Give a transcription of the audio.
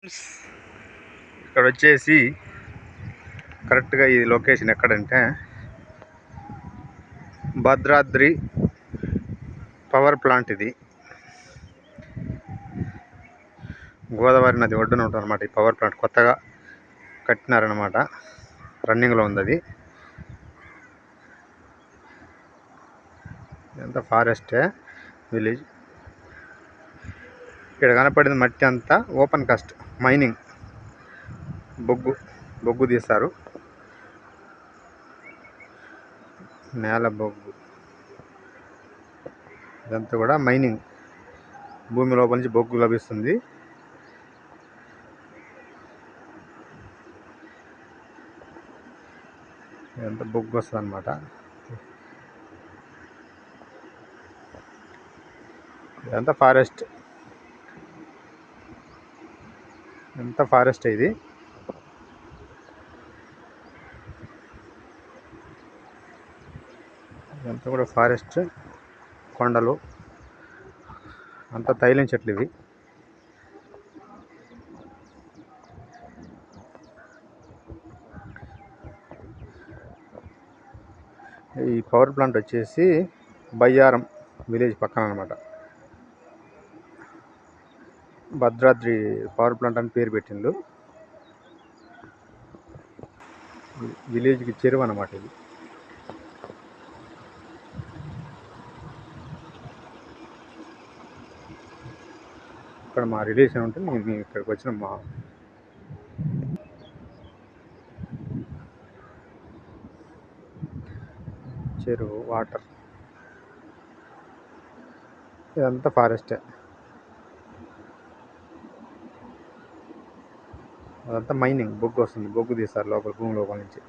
ఇక్కడ వచ్చేసి కరెక్ట్గా ఈ లొకేషన్ ఎక్కడంటే భద్రాద్రి పవర్ ప్లాంట్. ఇది గోదావరి నది ఒడ్డున ఉంటుందన్నమాట. ఈ పవర్ ప్లాంట్ కొత్తగా కట్టినారనమాట, రన్నింగ్లో ఉంది అది. ఇదంతా ఫారెస్టే విలేజ్. ఇక్కడ కనపడింది మట్టి అంతా ఓపెన్ కాస్ట్ మైనింగ్, బొగ్గు తీస్తారు, నేల బొగ్గు. ఇదంతా కూడా మైనింగ్, భూమి లోపల నుంచి బొగ్గు లభిస్తుంది. ఇదంతా బొగ్గు వస్తుంది అన్నమాట. ఇదంతా ఫారెస్ట్, ఎంత ఫారెస్ట్ ఇది. ఇదంతా కూడా ఫారెస్ట్, కొండలు, అంతా తైలం చెట్లు ఇవి. ఈ పవర్ ప్లాంట్ వచ్చేసి బయ్యారం విలేజ్ పక్కన అనమాట. భద్రాద్రి పవర్ ప్లాంట్ అని పేరు పెట్టిండు. విలేజ్కి చెరువు అనమాట ఇది. ఇక్కడ మా రిలేషన్ ఉంటే మేము ఇక్కడికి వచ్చిన మా చెరువు వాటర్. ఇదంతా ఫారెస్టే, అదంతా మైనింగ్, బొగ్గు వస్తుంది, బొగ్గు తీస్తారు లోపల, భూమి లోపల నుంచి.